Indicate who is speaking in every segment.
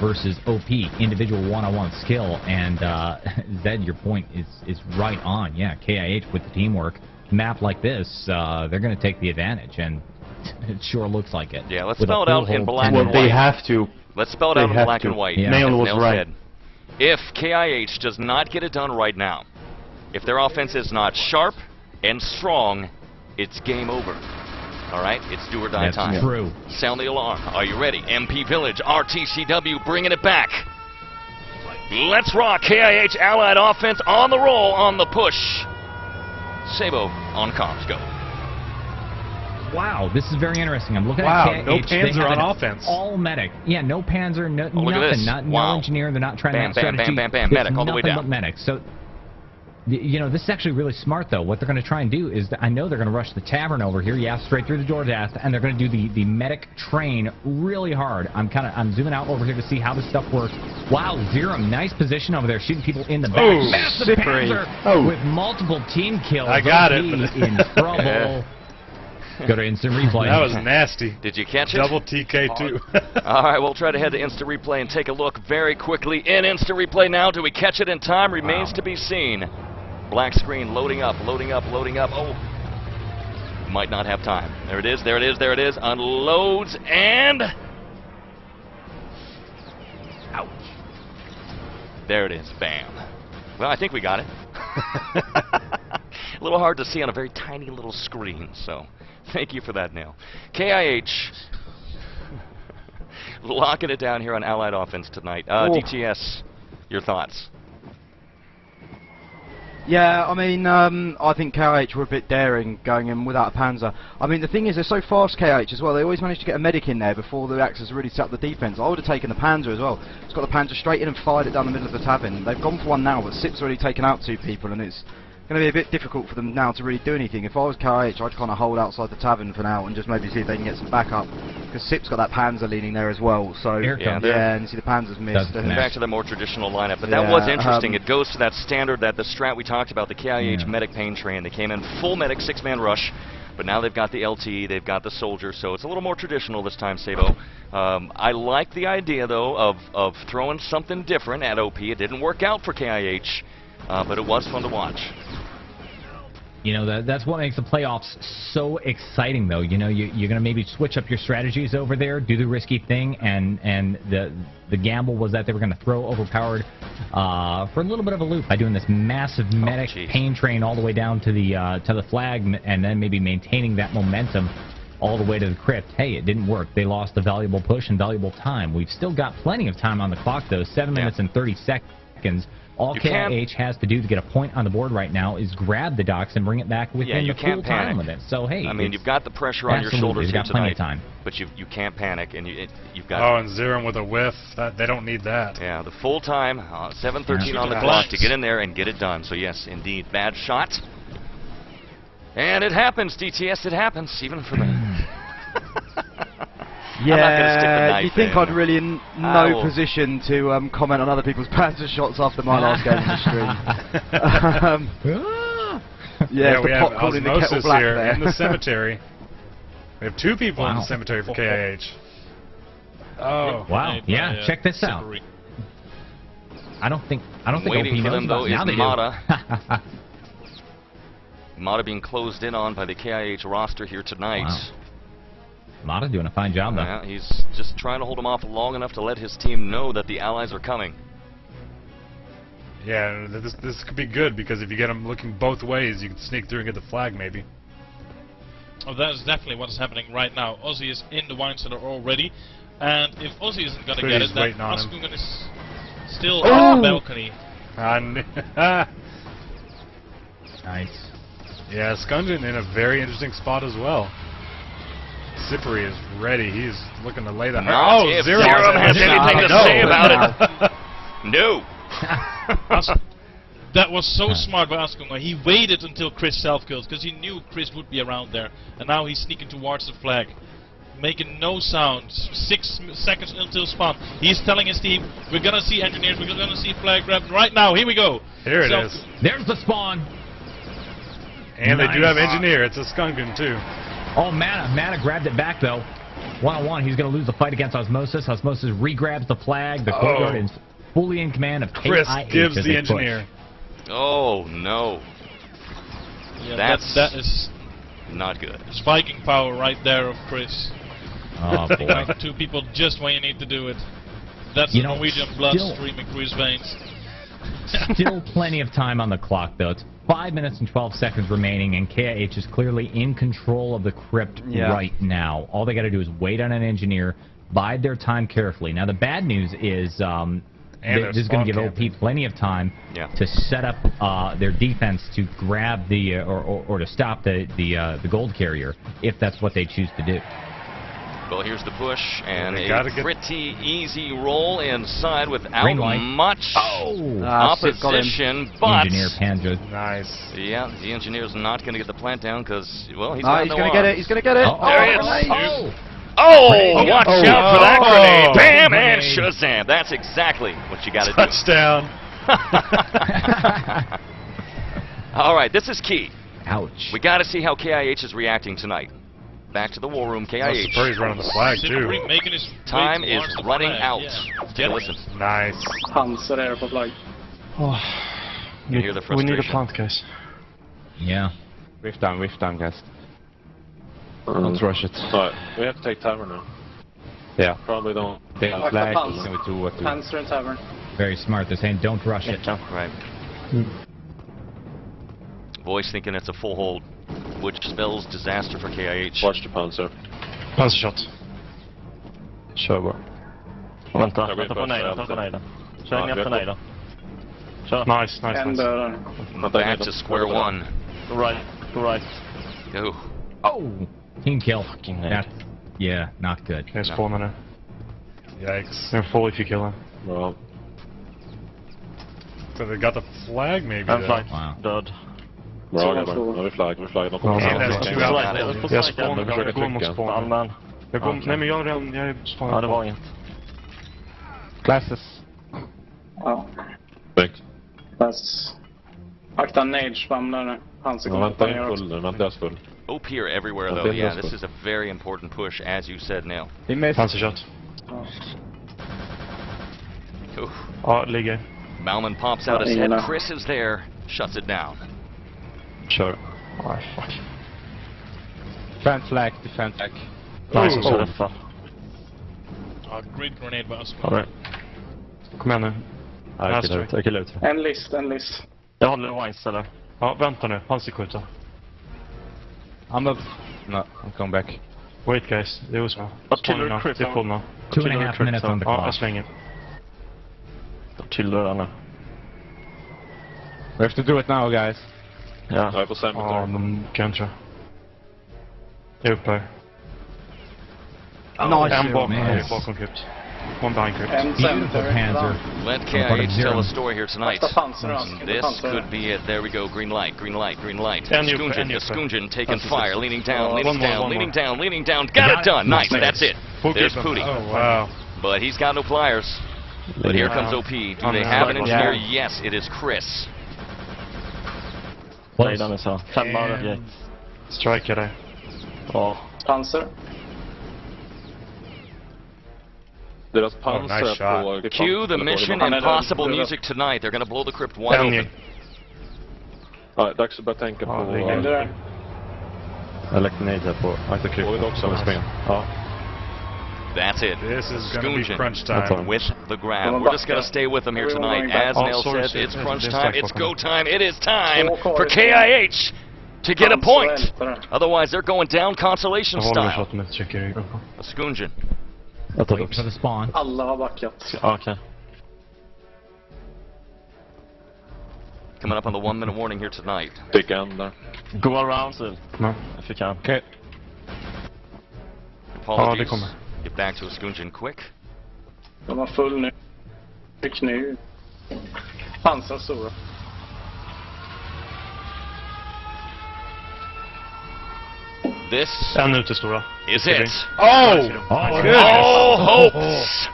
Speaker 1: versus OP, individual one-on-one skill. And Zed, your point is right on. Yeah, KiH with the teamwork, map like this, they're going to take the advantage, and it sure looks like it.
Speaker 2: Yeah, let's spell it out in black and white.
Speaker 3: They have to.
Speaker 2: Let's spell it out in black and white.
Speaker 1: Yeah.
Speaker 3: Nail was right.
Speaker 2: If KiH does not get it done right now, if their offense is not sharp and strong, it's game over. All right? It's do or die time.
Speaker 1: That's true.
Speaker 2: Sound the alarm. Are you ready? MP Village, RTCW bringing it back. Let's rock. KiH Allied offense on the roll, on the push. Sabo on comms. Go.
Speaker 1: Wow, this is very interesting. I'm looking
Speaker 4: Wow,
Speaker 1: at KiH.
Speaker 4: no Panzer on offense.
Speaker 1: All medic. Yeah, no Panzer, nothing.
Speaker 2: Look at this.
Speaker 1: No engineer. They're not trying to
Speaker 2: Bam, bam,
Speaker 1: strategy.
Speaker 2: bam, bam, bam. Medic all the way down.
Speaker 1: Nothing but medic. So, you know, this is actually really smart, though. What they're going to try and do is, I know they're going to rush the tavern over here. Yeah, straight through the George Ast, and they're going to do the medic train really hard. I'm zooming out over here to see how this stuff works. Wow, Zero, nice position over there, shooting people in the back.
Speaker 4: Oh,
Speaker 1: Massive Panzer with multiple team kills.
Speaker 4: I got it.
Speaker 1: In trouble.
Speaker 2: Yeah.
Speaker 1: Go to instant replay.
Speaker 4: That was nasty.
Speaker 2: Did you catch it?
Speaker 4: Double TK2.
Speaker 2: All right, we'll try to head to instant replay and take a look very quickly in instant replay now. Do we catch it in time? Remains to be seen. Black screen loading up, loading up, loading up. Oh, might not have time. There it is, there it is, there it is. Unloads and... Ouch. There it is. Bam. Well, I think we got it. A little hard to see on a very tiny little screen, so thank you for that, Neil. KiH locking it down here on Allied offense tonight. DTS, your thoughts?
Speaker 3: Yeah, I mean, I think KiH were a bit daring going in without a Panzer. I mean, the thing is, they're so fast, KiH, as well. They always manage to get a medic in there before the Axis really set up the defense. I would have taken the Panzer as well. It's got the Panzer straight in and fired it down the middle of the tavern. They've gone for one now, but Sip's already taken out 2 people, and it's going to be a bit difficult for them now to really do anything. If I was KiH, I'd kind of hold outside the tavern for now and just maybe see if they can get some backup, because Sip's got that Panzer leaning there as well. So yeah, and you see the Panzer's missed.
Speaker 2: Back to the more traditional lineup, but that was interesting. It goes to that standard, that the strat we talked about, the KiH medic pain train. They came in full medic 6-man rush, but now they've got the LT, they've got the soldier, so it's a little more traditional this time, Sabo. I like the idea though of throwing something different at OP. It didn't work out for KiH, but it was fun to watch.
Speaker 1: You know, that's what makes the playoffs so exciting, though. You know, you're going to maybe switch up your strategies over there, do the risky thing, and the gamble was that they were going to throw overpowered for a little bit of a loop by doing this massive medic pain train all the way down to the flag, and then maybe maintaining that momentum all the way to the crypt. Hey, it didn't work. They lost a valuable push and valuable time. We've still got plenty of time on the clock, though. 7 minutes and 30 seconds. All KiH has to do to get a point on the board right now is grab the docks and bring it back within the full time limit. So hey,
Speaker 2: I mean, you've got the pressure on your shoulders here tonight, but you can't panic, and you've got.
Speaker 4: Oh, and Zerum with a whiff. They don't need that.
Speaker 2: Yeah, the full time, 7:13 on the clock to get in there and get it done. So yes, indeed, bad shot, and it happens. DTS, it happens, even for the.
Speaker 3: Yeah, you think I'd really in no position to comment on other people's Panzer shots after my last game in the stream.
Speaker 4: Yeah, we have Osmosis here in the cemetery. We have 2 people in the cemetery for KiH. Oh,
Speaker 1: wow! Yeah, check this out. I don't think
Speaker 2: waiting
Speaker 1: OP
Speaker 2: for them though is
Speaker 1: now
Speaker 2: Mata. Mata being closed in on by the KiH roster here tonight.
Speaker 1: Wow. Mata doing a fine job, though.
Speaker 2: Yeah, he's just trying to hold him off long enough to let his team know that the Allies are coming.
Speaker 4: Yeah, this could be good, because if you get him looking both ways, you can sneak through and get the flag, maybe.
Speaker 5: Oh, that is definitely what is happening right now. Ozzy is in the wine cellar already, and if Ozzy isn't going to get it, then Askungan is still on the balcony.
Speaker 1: Nice.
Speaker 4: Yeah, Askungan in a very interesting spot as well. Sippery is ready. He's looking to lay the...
Speaker 2: Oh, Zerum has anything to say about it. No.
Speaker 5: That was so smart by Askungan. He waited until Chris self-kills, because he knew Chris would be around there. And now he's sneaking towards the flag, making no sound. 6 seconds until spawn. He's telling his team, we're going to see engineers, we're going to see flag grab right now. Here we go.
Speaker 4: Here it is.
Speaker 1: There's the spawn.
Speaker 4: And they do have engineer. It's a Askungan, too.
Speaker 1: Oh, Mana grabbed it back, though. 1-on-1, he's going to lose the fight against Osmosis. Osmosis re-grabs the flag. The courtyard is fully in command of
Speaker 4: Chris
Speaker 1: KiH
Speaker 4: gives
Speaker 1: as
Speaker 4: the
Speaker 1: they
Speaker 4: engineer.
Speaker 1: push.
Speaker 2: Oh, no.
Speaker 5: Yeah,
Speaker 2: That
Speaker 5: is
Speaker 2: not good.
Speaker 5: spiking power right there of Chris.
Speaker 1: Oh,
Speaker 5: Taking
Speaker 1: boy.
Speaker 5: out the two people just when you need to do it. That's the Norwegian blood streaming through his veins.
Speaker 1: Still plenty of time on the clock, though. It's 5 minutes and 12 seconds remaining, and KiH is clearly in control of the crypt right now. All they got to do is wait on an engineer, bide their time carefully. Now, the bad news is this is going to give OP plenty of time to set up their defense to grab the or to stop the gold carrier if that's what they choose to do.
Speaker 2: Well, here's the push, and a pretty easy roll inside without much opposition, but...
Speaker 1: Engineer Panja.
Speaker 4: Nice.
Speaker 2: Yeah, the engineer's not going to get the plant down because, well, he's
Speaker 3: going to get it. He's going to get it.
Speaker 2: There it is. Oh, watch out for that grenade. Bam, and Shazam. That's exactly what you got to do.
Speaker 4: Touchdown.
Speaker 2: All right, this is key.
Speaker 1: Ouch.
Speaker 2: We got to see how KiH is reacting tonight. Back to the war room, KiH.
Speaker 4: He's running the flag, too.
Speaker 2: Time is running out. Take a listen.
Speaker 4: Nice.
Speaker 6: Panzer är på flag.
Speaker 2: You hear the frustration.
Speaker 7: We need a plant, guys.
Speaker 1: Yeah.
Speaker 7: Rift down, guys. Don't rush it.
Speaker 8: Right, we have to take tavern now.
Speaker 7: Yeah.
Speaker 8: Probably don't.
Speaker 7: Take a flag, and we do what we do.
Speaker 6: Panzer and tavern.
Speaker 1: Very smart. They're saying don't rush it.
Speaker 2: Right. Voice thinking it's a full hold, which spells disaster for KiH.
Speaker 8: Watch the Panzer.
Speaker 7: Panzer shot. Kör bara.
Speaker 8: Vänta på nejden. Kör ner på nejden.
Speaker 7: Nice.
Speaker 2: Back to square one.
Speaker 8: Go right.
Speaker 2: Go.
Speaker 1: Oh! Team kill. That's, yeah, not good.
Speaker 7: Okay, spawn in.
Speaker 4: Yikes.
Speaker 7: They're full if you kill him.
Speaker 8: Well.
Speaker 4: So they got the flag, maybe.
Speaker 1: Wow.
Speaker 8: Död. Bra grabbar, nu har vi flagg.
Speaker 7: Jag spawn, går mot spawn. Nej men jag är spawn.
Speaker 8: Ja, det var inget.
Speaker 7: Classes.
Speaker 6: Ja.
Speaker 8: Snyggt.
Speaker 6: Fast... Akta nade spam där nu. Panzer kommer
Speaker 8: vänta jag full.
Speaker 2: OP are everywhere though, yeah, this is a very important push, as you said, Neil.
Speaker 7: Panzer shot. Ja, ligger.
Speaker 2: Bauman pops out his head, Chris is there, shuts it down.
Speaker 7: Kör. Oh, fuck. Defend flag.
Speaker 8: Nice, så rätta.
Speaker 5: Great grenade by us.
Speaker 8: Alright.
Speaker 7: Kom igen nu.
Speaker 8: Jag killar ut.
Speaker 6: En list.
Speaker 8: Jag håller wise eller?
Speaker 7: Ja, vänta nu. Panzerskjuta. No, I'm coming back. Wait guys, det är så.
Speaker 8: Vad killar du crit?
Speaker 1: Det är full now. 2.5 minutes on the clock.
Speaker 7: Ja, jag slänger.
Speaker 8: Jag killar den nu.
Speaker 7: We have to do it now guys.
Speaker 8: Ja. Jag är på cemetery.
Speaker 7: Ja, de kan tror jag. Det är uppe här. En bakom krypt. One behind krypt.
Speaker 1: Panzer.
Speaker 2: Let KiH tell a story here tonight. This could be it. There we go. Green light. Skunjan taking fire. Leaning down. Got it done. Nice. That's it. There's Pooty.
Speaker 4: Oh, wow.
Speaker 2: But he's got no pliers. But here comes OP. Do they have an engineer? Yes, it is Chris.
Speaker 8: Nejdan är så. 5 bara.
Speaker 7: Striker där.
Speaker 8: Ja.
Speaker 6: Panzer.
Speaker 8: Deras pansar på...
Speaker 2: Cue the Mission Impossible music tonight. They're going to blow the crypt wide open.
Speaker 8: Ja, dags att börja tänka på...
Speaker 7: Jag lägger nej där på akta krypt också. Ja.
Speaker 2: That's it.
Speaker 4: This is going to be crunch time.
Speaker 2: With the grab. We're just going to stay with them here tonight. As Neil said, it's crunch time. It's go time. It is time for KiH to get a point. Otherwise, they're going down consolation style. Skunjan.
Speaker 1: Wait for the spawn.
Speaker 6: Alla har backat.
Speaker 8: Okay.
Speaker 2: Coming up on the 1 minute warning here tonight.
Speaker 8: Big end there.
Speaker 7: Go around so. No.
Speaker 8: If you can.
Speaker 7: Okay.
Speaker 2: Apologies. Get back to a Skunjan quick.
Speaker 6: De har full nu. Fick nu. Pansar stora.
Speaker 2: This is it.
Speaker 4: Oh!
Speaker 2: All hopes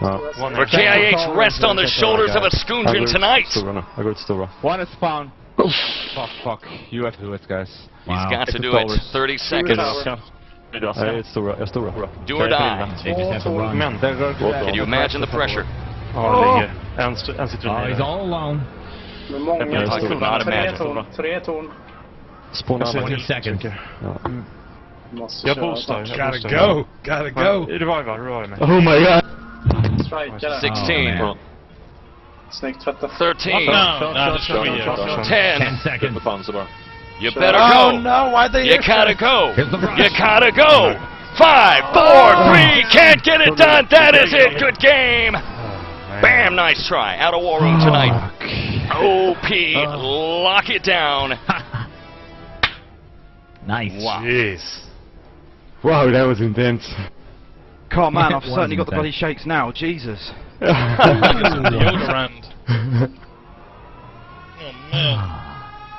Speaker 2: for KiH rest on the shoulders of a Skunjan tonight.
Speaker 7: I go to Stora. One is spawn. Fuck. You have to do it, guys.
Speaker 2: He's got to do it. 30 seconds. Do or die.
Speaker 1: They just have to run.
Speaker 2: Can you imagine the pressure?
Speaker 1: He's all alone.
Speaker 6: Med många
Speaker 2: I could not imagine.
Speaker 6: 3 torn.
Speaker 1: 20 seconds.
Speaker 6: Måste
Speaker 4: Gotta go. Gotta go.
Speaker 7: Oh my god.
Speaker 6: Strikare.
Speaker 2: 16.
Speaker 6: Snyggt tvättat.
Speaker 2: 13.
Speaker 5: No, det tror jag.
Speaker 1: 10 seconds.
Speaker 2: You better go.
Speaker 3: Oh no, why'd they
Speaker 2: You
Speaker 3: lift
Speaker 2: gotta
Speaker 3: it?
Speaker 2: go.
Speaker 1: Here's the rush.
Speaker 2: You gotta go. 5, 4, 3. Can't get it done. That is it. Good game. Bam, nice try. Out of War Room tonight. OP, lock it down.
Speaker 1: Nice.
Speaker 2: Wow.
Speaker 4: Jeez.
Speaker 7: Wow, that was intense.
Speaker 3: Oh man,
Speaker 1: It
Speaker 3: I've certainly got the
Speaker 1: wasn't
Speaker 3: bloody shakes now. Jesus.
Speaker 5: Deodorant. Oh man.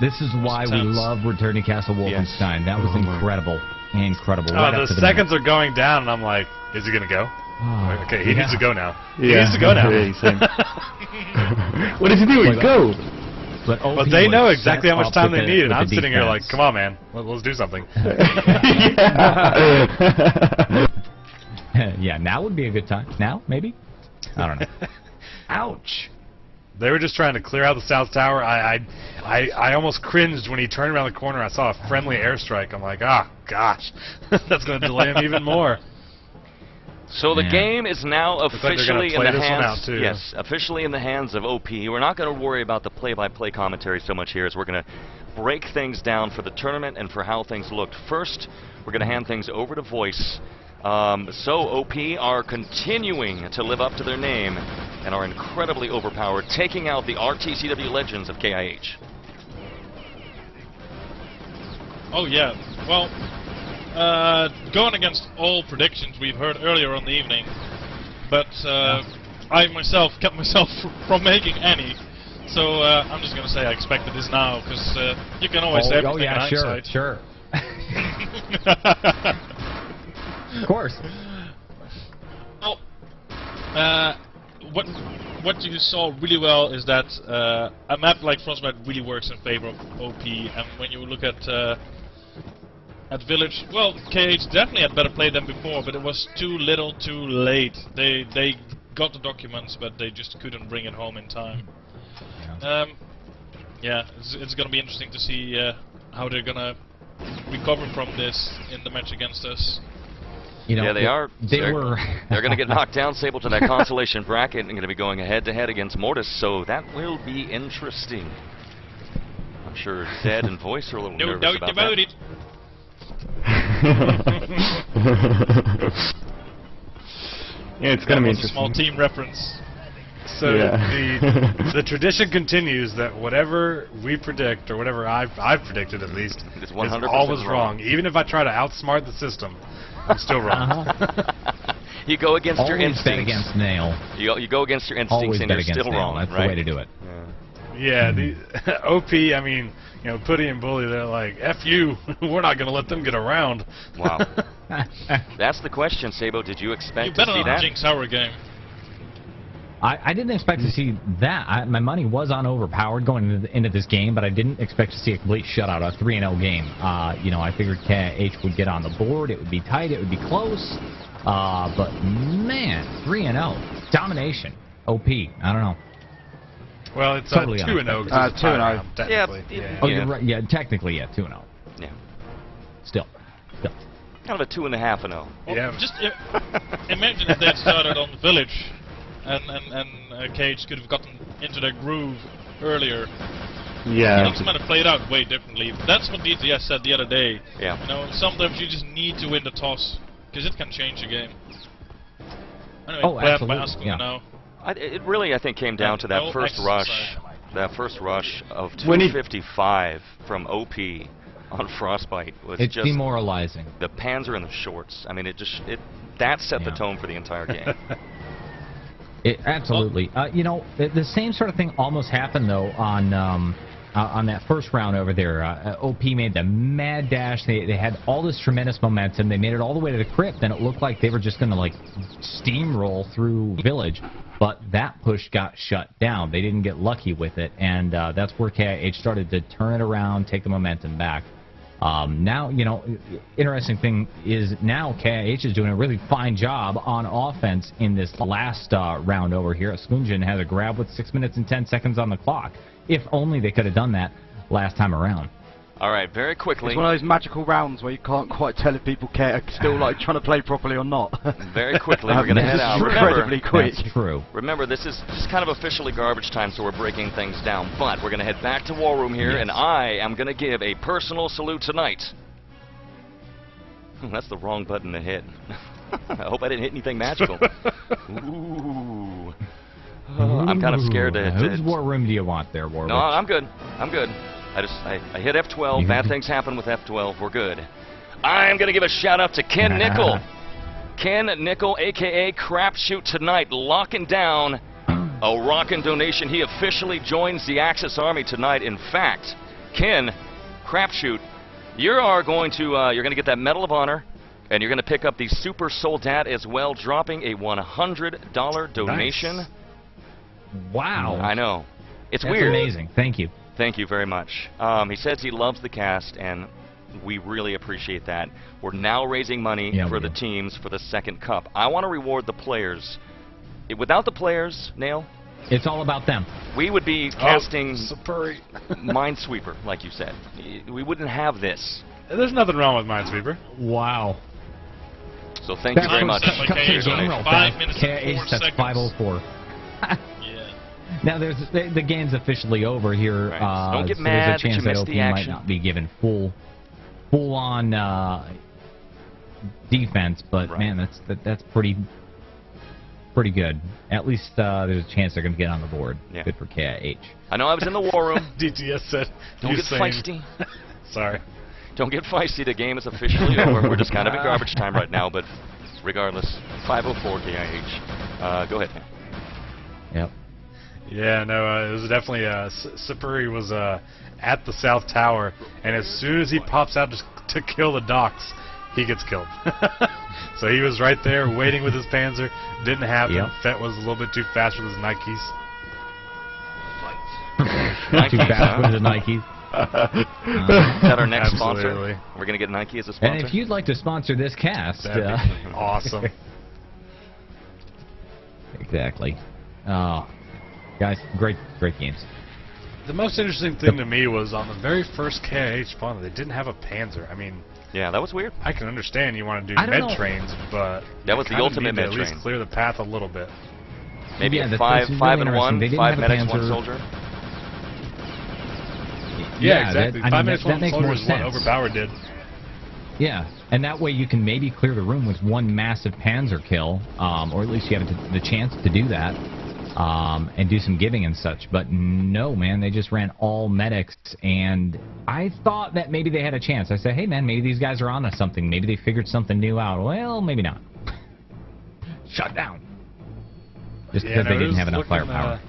Speaker 1: This is why we love returning Castle Wolfenstein. That was incredible. Incredible. Right
Speaker 4: The
Speaker 1: up to
Speaker 4: seconds are going down, and I'm like, is he gonna go? Okay, he needs to go now. He
Speaker 7: Yeah.
Speaker 4: needs to go now.
Speaker 7: Yeah, same. What is he doing? Go!
Speaker 1: But
Speaker 4: But they know exactly how much time they need, and I'm sitting here like, come on, man, let's do something.
Speaker 1: Yeah, now would be a good time. Now, maybe? I don't know. Ouch.
Speaker 4: They were just trying to clear out the South Tower. I almost cringed when he turned around the corner. I saw a friendly airstrike. I'm like, ah, gosh, that's going to delay him even more.
Speaker 2: So the game is now
Speaker 4: like they're
Speaker 2: officially
Speaker 4: gonna
Speaker 2: in
Speaker 4: play
Speaker 2: the
Speaker 4: this one
Speaker 2: hands.
Speaker 4: out, too.
Speaker 2: Yes, officially in the hands of OP. We're not going to worry about the play-by-play commentary so much here, as we're going to break things down for the tournament and for how things looked. First, we're going to hand things over to Voice. So OP are continuing to live up to their name and are incredibly overpowered, taking out the RTCW legends of KiH.
Speaker 5: Oh yeah. Well, going against all predictions we've heard earlier on the evening, but I myself kept myself from making any. So I'm just gonna say I expected this now, because you can always say everything in hindsight.
Speaker 1: Sure. Of course.
Speaker 5: Well, what you saw really well is that a map like Frostbite really works in favor of OP, and when you look at Village, well, KiH definitely had better play than before, but it was too little, too late. They got the documents, but they just couldn't bring it home in time. Yeah, it's gonna be interesting to see how they're gonna recover from this in the match against us.
Speaker 1: You know,
Speaker 2: Yeah, they are.
Speaker 1: They're
Speaker 2: going to get knocked down, Sable, to that consolation bracket, and going to be going head-to-head against Mortis, so that will be interesting. I'm sure Zed and Voice are a little
Speaker 5: No
Speaker 2: nervous
Speaker 5: doubt
Speaker 2: about
Speaker 5: about
Speaker 2: that.
Speaker 5: it.
Speaker 7: Yeah, it's gonna be
Speaker 5: That was a small
Speaker 7: interesting.
Speaker 5: team reference.
Speaker 4: So
Speaker 7: Yeah.
Speaker 4: the tradition continues that whatever we predict, or whatever I've predicted at least,
Speaker 2: It's
Speaker 4: is
Speaker 2: 100%
Speaker 4: always
Speaker 2: wrong.
Speaker 4: wrong. Even if I try to outsmart the system, I'm still wrong.
Speaker 2: You go against your
Speaker 1: Always bet
Speaker 2: instincts.
Speaker 1: against Nail.
Speaker 2: You go against your instincts,
Speaker 1: Always
Speaker 2: and
Speaker 1: bet
Speaker 2: you're
Speaker 1: against
Speaker 2: still
Speaker 1: Nail.
Speaker 2: wrong,
Speaker 1: That's
Speaker 2: right?
Speaker 1: the way to do it.
Speaker 4: Yeah, the OP, I mean, you know, Putty and Bully, they're like, F you, we're not going to let them get around.
Speaker 2: Wow. That's the question, Sabo. Did you
Speaker 5: You
Speaker 2: expect to
Speaker 5: better
Speaker 2: see
Speaker 5: not
Speaker 2: that?
Speaker 5: jinx our game.
Speaker 1: I didn't expect to see that. My money was on overpowered going into this game, but I didn't expect to see a complete shutout, a 3-0 game. You know, I figured KiH would get on the board, it would be tight, it would be close. But man, 3-0, domination, OP. I don't know.
Speaker 4: Well, it's
Speaker 1: Totally
Speaker 4: 2-0.
Speaker 3: 2-0.
Speaker 4: Technically.
Speaker 2: Yeah.
Speaker 1: Oh, you're right. Yeah, technically, yeah, 2-0.
Speaker 2: Yeah.
Speaker 1: Still.
Speaker 2: Kind of a 2.5-0.
Speaker 5: Well,
Speaker 4: Yeah.
Speaker 5: just imagine if they had started on the Village, and KiH could have gotten into their groove earlier.
Speaker 7: Yeah.
Speaker 5: Things might have played out way differently. That's what DTS said the other day.
Speaker 2: Yeah.
Speaker 5: You know, sometimes you just need to win the toss, because it can change the game. Anyway,
Speaker 1: Oh,
Speaker 5: by
Speaker 1: absolutely,
Speaker 5: asking
Speaker 1: yeah.
Speaker 5: now.
Speaker 2: It really, I think, came down to that
Speaker 5: No
Speaker 2: first rush.
Speaker 5: exercise.
Speaker 2: That first rush of
Speaker 7: When he-
Speaker 2: 255 from OP on Frostbite was
Speaker 1: It's
Speaker 2: just
Speaker 1: demoralizing.
Speaker 2: the Panzer and the shorts. I mean, that set the
Speaker 1: Yeah.
Speaker 2: tone for the entire game.
Speaker 1: Absolutely. You know, the same sort of thing almost happened, though, on that first round over there. OP made the mad dash. They had all this tremendous momentum. They made it all the way to the crypt, and it looked like they were just going to, like, steamroll through Village. But that push got shut down. They didn't get lucky with it, and that's where KiH started to turn it around, take the momentum back. Now, you know, interesting thing is now KiH is doing a really fine job on offense in this last round over here. Skunjan has a grab with 6 minutes and 10 seconds on the clock. If only they could have done that last time around.
Speaker 2: All right, very quickly.
Speaker 3: It's one of those magical rounds where you can't quite tell if people are still like trying to play properly or not.
Speaker 2: Very quickly, we're going to head out.
Speaker 3: Incredibly quick.
Speaker 1: That's true.
Speaker 2: Remember, this is kind of officially garbage time, so we're breaking things down. But we're going to head back to War Room here, and I am going to give a personal salute tonight. That's the wrong button to hit. I hope I didn't hit anything magical. Ooh. I'm kind of scared to...
Speaker 1: Whose War Room do you want there, Warwick?
Speaker 2: No, I'm good. I'm good. I hit F12. Bad things happen with F12. We're good. I'm going to give a shout-out to Ken Nickel. Ken Nickel, a.k.a. Crapshoot Tonight, locking down a rockin' donation. He officially joins the Axis Army tonight. In fact, Ken, Crapshoot, you are going to you're going to get that Medal of Honor, and you're going to pick up the Super Soldat as well, dropping a $100 donation.
Speaker 1: Nice. Wow.
Speaker 2: I know. It's
Speaker 1: That's
Speaker 2: weird.
Speaker 1: Amazing. Thank you.
Speaker 2: Thank you very much. He says he loves the cast, and we really appreciate that. We're now raising money for the teams for the second cup. I want to reward the players. Without the players, Nail,
Speaker 1: it's all about them.
Speaker 2: We would be casting Minesweeper, like you said. We wouldn't have this.
Speaker 4: There's nothing wrong with Minesweeper.
Speaker 1: Wow.
Speaker 2: So thank you very much.
Speaker 1: KiH,
Speaker 5: 5 minutes and 4
Speaker 1: that's
Speaker 5: seconds.
Speaker 1: 5:04. Now the game's officially over here.
Speaker 2: Right. Don't get
Speaker 1: so
Speaker 2: mad
Speaker 1: there's a chance
Speaker 2: that you
Speaker 1: that
Speaker 2: missed
Speaker 1: OP
Speaker 2: the action.
Speaker 1: might not be given full-on defense, but man, that's pretty good. At least there's a chance they're going to get on the board.
Speaker 2: Yeah.
Speaker 1: Good for KiH.
Speaker 2: I know I was in the war room.
Speaker 4: DTS said,
Speaker 2: "Don't get feisty."
Speaker 4: Sorry.
Speaker 2: Don't get feisty. The game is officially over. We're just kind of in garbage time right now, but regardless, 5:04 KiH. Go ahead, man.
Speaker 1: Yep.
Speaker 4: Yeah, no, it was definitely, Sapuri was at the South Tower, and as soon as he pops out to kill the docks, he gets killed. So he was right there waiting with his Panzer. Didn't happen.
Speaker 1: Yep.
Speaker 4: Fett was a little bit too fast with his Nikes.
Speaker 1: Too fast with the Nikes.
Speaker 2: Is that our next sponsor?
Speaker 4: Absolutely.
Speaker 2: We're going to get Nike as a sponsor?
Speaker 1: And if you'd like to sponsor this cast...
Speaker 4: That'd be awesome.
Speaker 1: Exactly. Oh, guys, great games.
Speaker 4: The most interesting thing to me was on the very first KiH spawn, they didn't have a Panzer. I mean...
Speaker 2: Yeah, that was weird.
Speaker 4: I can understand you want to do med trains, but...
Speaker 2: That was the ultimate med train.
Speaker 4: At least clear the path a little bit.
Speaker 2: Maybe
Speaker 1: yeah,
Speaker 2: a 5
Speaker 1: really
Speaker 2: and 1, 5 medics, 1 soldier.
Speaker 4: Yeah, exactly.
Speaker 1: That,
Speaker 4: 5 minutes, 1
Speaker 1: makes
Speaker 4: soldier
Speaker 1: more
Speaker 4: is
Speaker 1: sense.
Speaker 4: what overpowered did.
Speaker 1: Yeah, and that way you can maybe clear the room with one massive Panzer kill, or at least you have the chance to do that, and do some giving and such. But no, man, they just ran all medics, and I thought that maybe they had a chance. I said, hey, man, maybe these guys are onto something. Maybe they figured something new out. Well, maybe not. Shut down. Just because they didn't have enough firepower.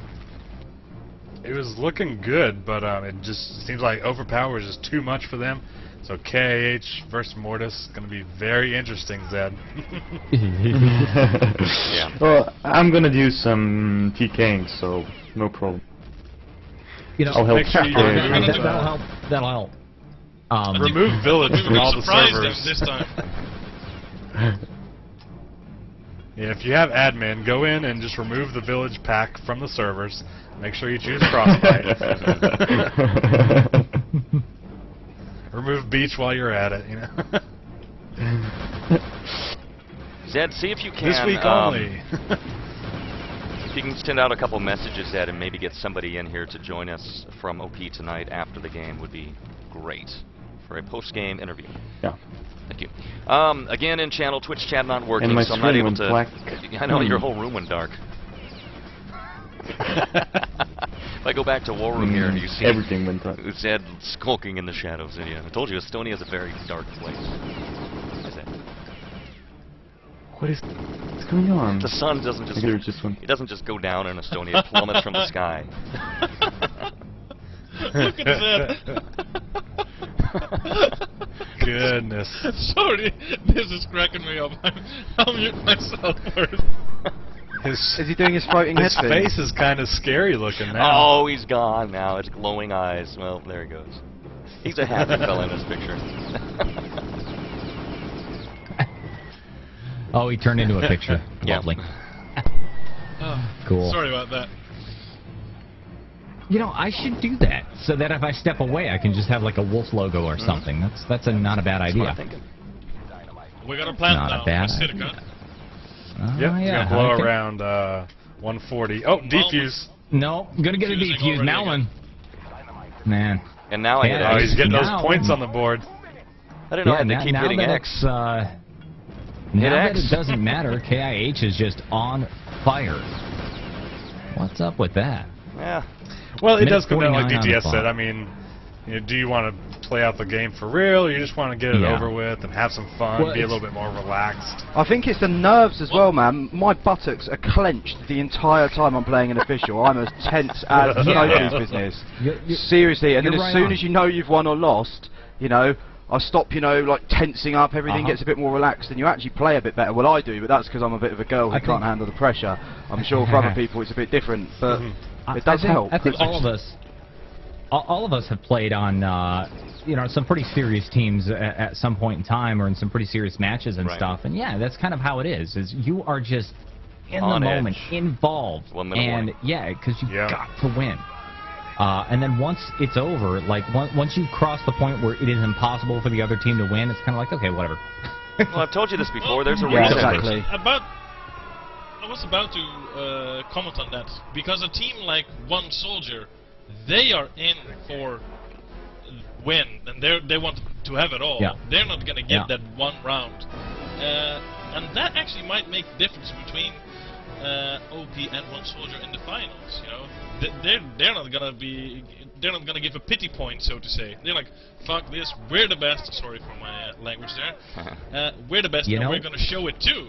Speaker 4: It was looking good, but it just seems like overpower is just too much for them. So KiH versus Mortis is going to be very interesting, Zed.
Speaker 2: Yeah.
Speaker 7: Well, I'm going to do some TKing, so no problem.
Speaker 1: You know,
Speaker 7: I'll help.
Speaker 4: Make sure you
Speaker 1: that'll help. That'll help.
Speaker 4: Remove village from all the
Speaker 5: Surprise
Speaker 4: servers.
Speaker 5: them this time.
Speaker 4: Yeah, if you have admin, go in and just remove the village pack from the servers. Make sure you choose Frostbite. Remove beach while you're at it, you know.
Speaker 2: Zed, see if you can.
Speaker 4: This week only.
Speaker 2: If you can send out a couple messages, Zed, and maybe get somebody in here to join us from OP tonight after the game would be great for a post-game interview.
Speaker 7: Yeah.
Speaker 2: Thank you. Again, in channel, Twitch chat not working,
Speaker 7: And my
Speaker 2: so I'm not
Speaker 7: screen
Speaker 2: able
Speaker 7: went
Speaker 2: to...
Speaker 7: black.
Speaker 2: I know, your whole room went dark. If I go back to War Room here, you see
Speaker 7: everything went dark.
Speaker 2: Zed skulking in the shadows. And yeah, I told you, Estonia is a very dark place.
Speaker 7: What's going on?
Speaker 2: The sun doesn't just... It doesn't just go down in Estonia. It plummets from the sky.
Speaker 5: Look at that.
Speaker 4: Goodness.
Speaker 5: Sorry, this is cracking me up. I'll mute myself first.
Speaker 3: Is he doing his floating head
Speaker 4: His
Speaker 3: thing?
Speaker 4: face is kind of scary looking now.
Speaker 2: Oh, he's gone now. It's glowing eyes. Well, there he goes. He's a happy fella in this picture.
Speaker 1: Oh, he turned into a picture.
Speaker 2: Yeah.
Speaker 1: Lovely.
Speaker 5: Oh,
Speaker 1: Cool.
Speaker 5: Sorry about that.
Speaker 1: You know, I should do that so that if I step away, I can just have like a wolf logo or something. Not a bad idea.
Speaker 5: We got a plan
Speaker 1: Not
Speaker 5: now.
Speaker 1: a bad
Speaker 5: Let's hit it,
Speaker 1: idea.
Speaker 5: gun.
Speaker 4: Yep, it's
Speaker 1: yeah.
Speaker 4: gonna blow
Speaker 1: Okay.
Speaker 4: around 140. Oh, defuse.
Speaker 1: No, gonna get a
Speaker 5: Defusing
Speaker 1: defuse.
Speaker 5: already
Speaker 1: Malman. Man.
Speaker 2: And now I hit
Speaker 1: Yeah,
Speaker 4: Oh,
Speaker 2: X.
Speaker 4: he's getting those
Speaker 1: Now-
Speaker 4: points on the board.
Speaker 2: I didn't know I had to
Speaker 1: now,
Speaker 2: keep
Speaker 1: now
Speaker 2: hitting
Speaker 1: that
Speaker 2: X.
Speaker 1: it's, now that
Speaker 2: X.
Speaker 1: it doesn't matter, KiH is just on fire. What's up with that?
Speaker 2: Yeah.
Speaker 4: Well, it
Speaker 1: Minute
Speaker 4: does come down, like
Speaker 1: 49 on the
Speaker 4: DTS
Speaker 1: clock.
Speaker 4: said. I mean, do you want to play out the game for real, or you just want to get it over with and have some fun,
Speaker 1: Well,
Speaker 4: be a
Speaker 1: it's-
Speaker 4: little bit more relaxed?
Speaker 3: I think it's the nerves as well, man. My buttocks are clenched the entire time I'm playing an official. I'm as tense as nobody's business. Seriously, and then
Speaker 1: you're
Speaker 3: as
Speaker 1: right
Speaker 3: soon
Speaker 1: on.
Speaker 3: as you know you've won or lost, you know, I stop, you know, like tensing up, everything gets a bit more relaxed, and you actually play a bit better. Well, I do, but that's because I'm a bit of a girl who
Speaker 1: I
Speaker 3: can't
Speaker 1: think-
Speaker 3: handle the pressure. I'm sure for other people it's a bit different, but it does help.
Speaker 1: I think all of us have played on, you know, some pretty serious teams at some point in time, or in some pretty serious matches and
Speaker 2: Right.
Speaker 1: stuff. And yeah, that's kind of how it is. Is you are just in
Speaker 2: On
Speaker 1: the
Speaker 2: edge.
Speaker 1: moment, involved,
Speaker 2: 1 minute
Speaker 1: and
Speaker 2: warning.
Speaker 1: yeah, because you
Speaker 4: Yeah.
Speaker 1: got to win. And then once it's over, like once you cross the point where it is impossible for the other team to win, it's kind of like, okay, whatever.
Speaker 2: Well, I've told you this before. There's a
Speaker 3: Yeah,
Speaker 2: reason.
Speaker 3: exactly.
Speaker 5: I was about to comment on that, because a team like One Soldier, they are in for win, and they want to have it all.
Speaker 1: Yeah.
Speaker 5: They're not going to get
Speaker 1: Yeah.
Speaker 5: that one round, and that actually might make the difference between OP and One Soldier in the finals. You know, they're not gonna give a pity point, so to say. They're like, fuck this, we're the best. Sorry for my language there. We're the best,
Speaker 1: You
Speaker 5: and
Speaker 1: know-
Speaker 5: we're gonna show it too.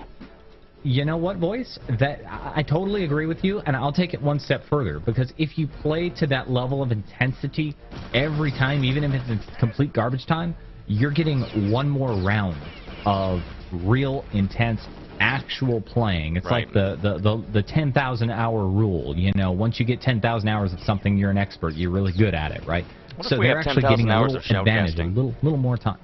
Speaker 1: You know what, Voice? That I totally agree with you, and I'll take it one step further, because if you play to that level of intensity every time, even if it's in complete garbage time, you're getting one more round of real intense actual playing. It's
Speaker 2: Right.
Speaker 1: like the 10,000 hour rule. You know, once you get 10,000 hours of something, you're an expert. You're really good at it, right?
Speaker 2: What if
Speaker 1: So
Speaker 2: we
Speaker 1: they're
Speaker 2: have
Speaker 1: actually
Speaker 2: 10,000
Speaker 1: getting a
Speaker 2: hours
Speaker 1: little
Speaker 2: of
Speaker 1: advantage, a
Speaker 2: shoutcasting?
Speaker 1: little more time.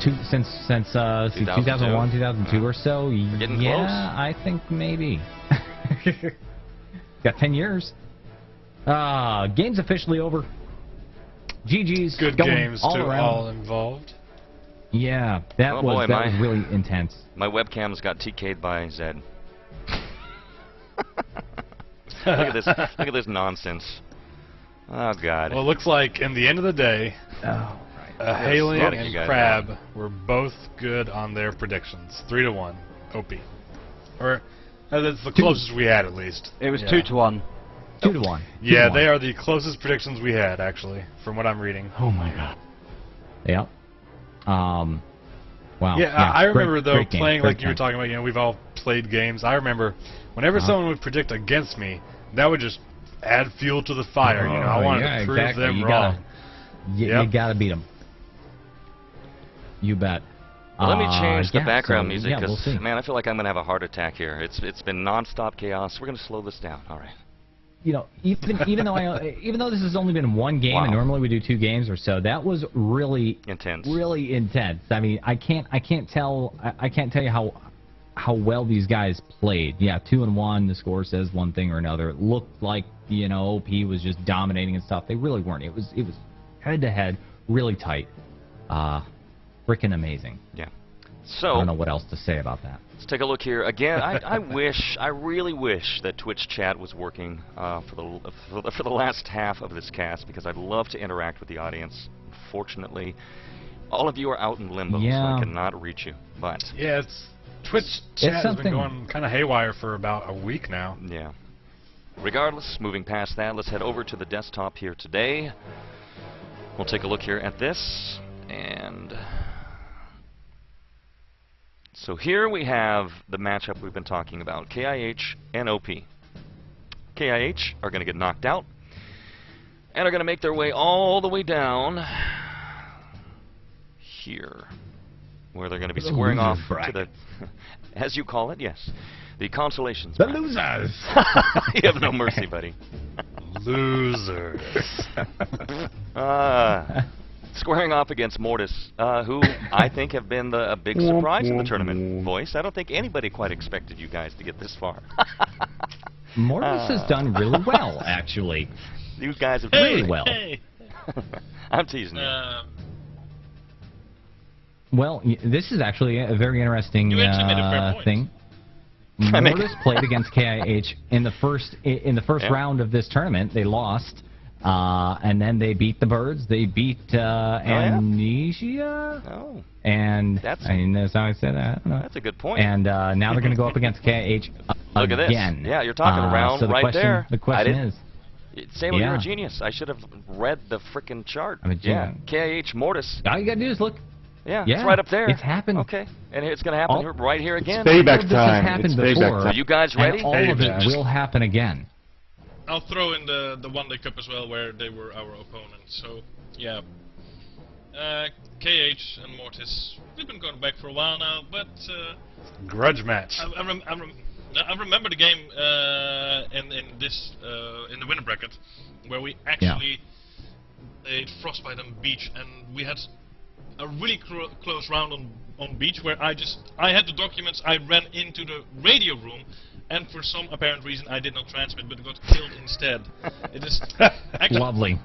Speaker 1: Since 2001, 2002 or so.
Speaker 2: getting
Speaker 1: yeah,
Speaker 2: close.
Speaker 1: I think maybe. Got 10 years. Game's officially over. GG's.
Speaker 4: Good
Speaker 1: going
Speaker 4: games
Speaker 1: all
Speaker 4: to
Speaker 1: around.
Speaker 4: all involved.
Speaker 1: Yeah, that
Speaker 2: Oh
Speaker 1: was
Speaker 2: boy,
Speaker 1: that was really intense.
Speaker 2: My webcam's got TK'd by Zed. Look at this! Look at this nonsense. Oh God.
Speaker 4: Well, it looks like in the end of the day,
Speaker 1: Oh,
Speaker 4: Halion
Speaker 2: slowing you
Speaker 4: and
Speaker 2: guys
Speaker 4: Crab
Speaker 2: down.
Speaker 4: were both good on their predictions. 3-1, OP. Or that's the closest we had, at least.
Speaker 3: It was
Speaker 4: Yeah.
Speaker 3: 2-1.
Speaker 1: 2-1.
Speaker 4: Yeah,
Speaker 1: 2-1.
Speaker 4: they are the closest predictions we had, actually, from what I'm reading.
Speaker 1: Oh my God. Yep. Wow.
Speaker 4: Yeah, I remember
Speaker 1: great,
Speaker 4: though
Speaker 1: great game,
Speaker 4: playing
Speaker 1: great
Speaker 4: like you were
Speaker 1: game.
Speaker 4: talking about. You know, we've all played games. I remember whenever someone would predict against me, that would just add fuel to the fire. You know, I wanted to prove
Speaker 1: exactly.
Speaker 4: them
Speaker 1: you
Speaker 4: wrong.
Speaker 1: You
Speaker 4: Yep.
Speaker 1: gotta beat them. You bet.
Speaker 2: Well, let me change the
Speaker 1: yeah,
Speaker 2: background
Speaker 1: so,
Speaker 2: music,
Speaker 1: yeah, we'll
Speaker 2: because
Speaker 1: see.
Speaker 2: man, I feel like I'm gonna have a heart attack here. It's been non-stop chaos. We're gonna slow this down. All right.
Speaker 1: You know, even though this has only been one game,
Speaker 2: Wow.
Speaker 1: and normally we do 2 games or so, that was really
Speaker 2: Intense.
Speaker 1: really intense. I mean, I can't tell you how well these guys played. Yeah, 2-1. The score says one thing or another. It looked like, you know, OP was just dominating and stuff. They really weren't. It was head to head, really tight. Freaking amazing.
Speaker 2: Yeah.
Speaker 1: I
Speaker 2: So
Speaker 1: don't know what else to say about that.
Speaker 2: let's take a look here again. I really wish that Twitch chat was working for the last half of this cast, because I'd love to interact with the audience. Unfortunately, all of you are out in limbo, so
Speaker 1: Yeah.
Speaker 2: I cannot reach you. But
Speaker 4: Yeah, Twitch chat has been
Speaker 1: something.
Speaker 4: going kind of haywire for about a week now.
Speaker 2: yeah. Regardless, moving past that, let's head over to the desktop here today. We'll take a look here at this, and so here we have the matchup we've been talking about, KiH and OP. KiH are going to get knocked out, and are going to make their way all the way down here, where they're going to be
Speaker 1: The
Speaker 2: squaring off
Speaker 1: losers
Speaker 2: to the, as you call it, yes, the consolations
Speaker 1: The
Speaker 2: bracket.
Speaker 1: losers.
Speaker 2: You have no mercy, buddy.
Speaker 4: Losers.
Speaker 2: Squaring off against Mortis, who I think have been a big surprise in the tournament. Voice, I don't think anybody quite expected you guys to get this far.
Speaker 1: Mortis has done really well, actually.
Speaker 2: You guys have
Speaker 1: really well.
Speaker 5: Hey.
Speaker 2: I'm teasing you.
Speaker 1: Well, this is actually a very interesting
Speaker 5: You actually made a fair point.
Speaker 1: thing. Mortis played against KiH in the first round of this tournament. They lost, and then they beat the Birds. They beat Amnesia.
Speaker 2: Oh,
Speaker 1: and
Speaker 2: that's
Speaker 1: how I said that.
Speaker 2: That's a good point.
Speaker 1: And now they're going to go up against KiH
Speaker 2: Look at this.
Speaker 1: again.
Speaker 2: Yeah, you're talking round
Speaker 1: so the
Speaker 2: right
Speaker 1: question,
Speaker 2: there.
Speaker 1: The question is.
Speaker 2: Sable, you're a genius. I should have read the frickin' chart.
Speaker 1: I'm a genius.
Speaker 2: Yeah, KiH Mortis.
Speaker 1: All you got to do is look.
Speaker 2: Yeah, it's right up there.
Speaker 1: It's happened.
Speaker 2: Okay, and it's going to happen right here again.
Speaker 7: It's payback
Speaker 1: This
Speaker 7: time.
Speaker 1: has happened
Speaker 7: It's
Speaker 1: before.
Speaker 7: payback time.
Speaker 2: Are you guys ready?
Speaker 1: And all of it will happen again.
Speaker 5: I'll throw in the one-day cup as well, where they were our opponents. So yeah, KiH and Mortis, we've been going back for a while now, but
Speaker 4: Grudge match.
Speaker 5: I remember the game in the winner bracket where we actually played Frostbite on Beach, and we had a really close round on Beach where I had the documents. I ran into the radio room, and for some apparent reason I did not transmit, but got killed instead. It is actually
Speaker 1: lovely.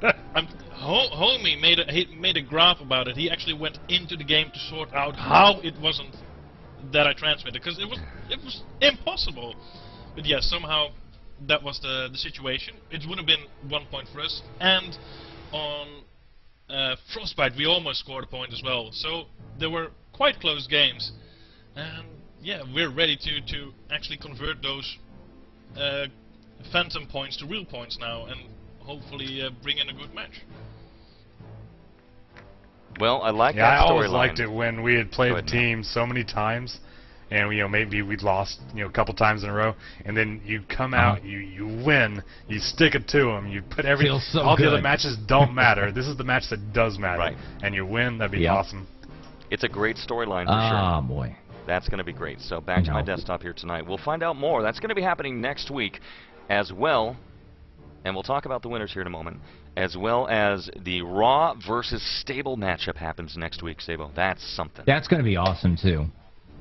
Speaker 5: Homie made a graph about it. He actually went into the game to sort out how it wasn't that I transmitted, because it was impossible. But yeah, somehow that was the situation. It would have been 1 point for us, and on Frostbite we almost scored a point as well. So there were quite close games, and yeah, we're ready to actually convert those phantom points to real points now, and hopefully bring in a good match.
Speaker 2: Well, I like
Speaker 4: Yeah,
Speaker 2: that
Speaker 4: I always
Speaker 2: storyline.
Speaker 4: liked it when we had played the team so many times, and maybe we'd lost a couple times in a row, and then you come out, you win, you stick it to them, you put
Speaker 1: Feels so
Speaker 4: all
Speaker 1: good.
Speaker 4: the other matches don't matter. This is the match that does matter,
Speaker 2: Right.
Speaker 4: and you win. That'd be awesome.
Speaker 2: It's a great storyline for sure.
Speaker 1: Oh boy.
Speaker 2: That's going to be great. So back to my desktop here tonight. We'll find out more. That's going to be happening next week as well. And we'll talk about the winners here in a moment. As well as the Raw versus Stable matchup happens next week, Sabo. That's something.
Speaker 1: That's going to be awesome, too.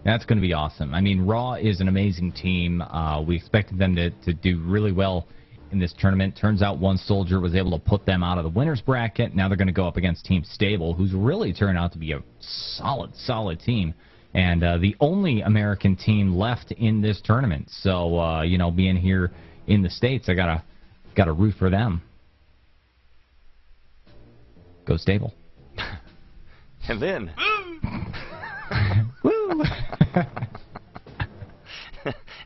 Speaker 1: That's going to be awesome. I mean, Raw is an amazing team. We expected them to do really well in this tournament. Turns out One Soldier was able to put them out of the winner's bracket. Now they're going to go up against Team Stable, who's really turned out to be a solid team. And the only American team left in this tournament. So, being here in the States, I gotta root for them. Go Stable.
Speaker 2: And then...
Speaker 1: Woo!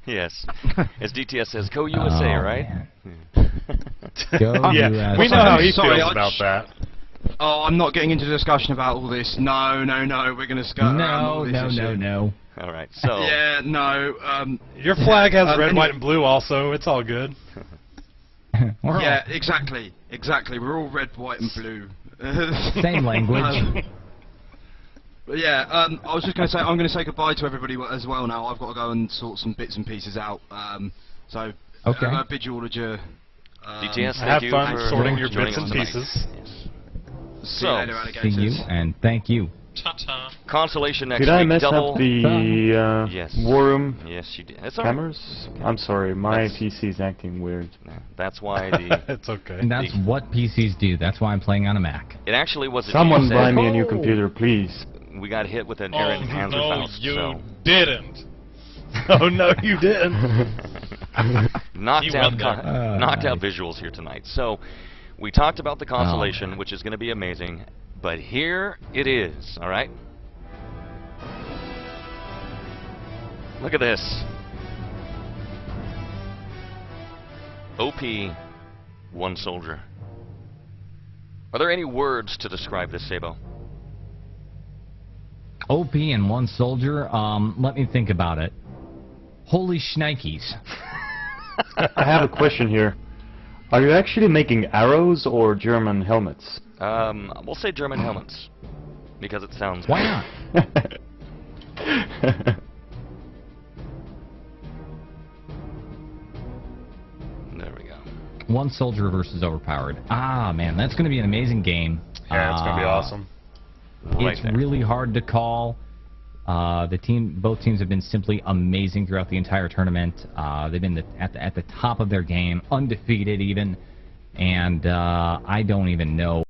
Speaker 2: Yes. As DTS says, go USA, right?
Speaker 1: Go
Speaker 4: yeah,
Speaker 1: USA.
Speaker 4: we know how he
Speaker 3: Sorry,
Speaker 4: feels about that.
Speaker 3: Oh, I'm not getting into discussion about all this. No, we're going to skirt around all this issue.
Speaker 1: No.
Speaker 2: All right, so...
Speaker 3: Yeah, no.
Speaker 4: Your flag has red, white, and blue also. It's all good.
Speaker 3: Yeah, exactly. We're all red, white, and blue.
Speaker 1: Same language.
Speaker 3: But yeah, I was just going to say, I'm going to say goodbye to everybody as well now. I've got to go and sort some bits and pieces out. So,
Speaker 1: okay.
Speaker 3: I bid you all adieu.
Speaker 2: DTS,
Speaker 4: have
Speaker 2: thank you
Speaker 4: fun
Speaker 2: for
Speaker 4: sorting your
Speaker 2: joining
Speaker 4: bits and
Speaker 2: us tonight.
Speaker 4: pieces.
Speaker 2: Yes.
Speaker 3: See you later,
Speaker 1: See
Speaker 3: alligators.
Speaker 1: you, and thank you.
Speaker 5: Ta-ta.
Speaker 2: Consolation next
Speaker 7: Did
Speaker 2: week.
Speaker 7: I mess
Speaker 2: double.
Speaker 7: up the
Speaker 2: Yes.
Speaker 7: war room
Speaker 2: Yes, you did. That's all right.
Speaker 7: cameras? I'm sorry, my
Speaker 2: That's-
Speaker 7: PC is acting weird.
Speaker 2: No, that's why the...
Speaker 4: It's okay.
Speaker 1: And that's what PCs do. That's why I'm playing on a Mac.
Speaker 2: It actually was...
Speaker 7: Someone buy me a
Speaker 1: Oh.
Speaker 7: new computer, please.
Speaker 2: We got hit with an
Speaker 5: Oh
Speaker 2: Aaron Hanser
Speaker 5: no,
Speaker 2: Faust,
Speaker 5: you
Speaker 2: so...
Speaker 5: didn't.
Speaker 4: Oh no, you didn't.
Speaker 2: knocked
Speaker 5: He
Speaker 2: out
Speaker 5: won that.
Speaker 2: knocked out visuals here tonight. So we talked about the consolation,
Speaker 1: man.
Speaker 2: which is going to be amazing, but here it is. All right, look at this. OP One Soldier. Are there any words to describe this, Sabo?
Speaker 1: OP and One Soldier. Let me think about it. Holy shnikes.
Speaker 7: I have a question here. Are you actually making arrows or German helmets?
Speaker 2: We'll say German helmets because it sounds.
Speaker 1: Why not?
Speaker 2: There we go.
Speaker 1: One soldier versus overpowered. Ah, man, that's going to be an amazing game.
Speaker 4: Yeah, it's going to be awesome.
Speaker 1: It's really hard to call. Both teams have been simply amazing throughout the entire tournament. They've been at the top of their game, undefeated even, and I don't even know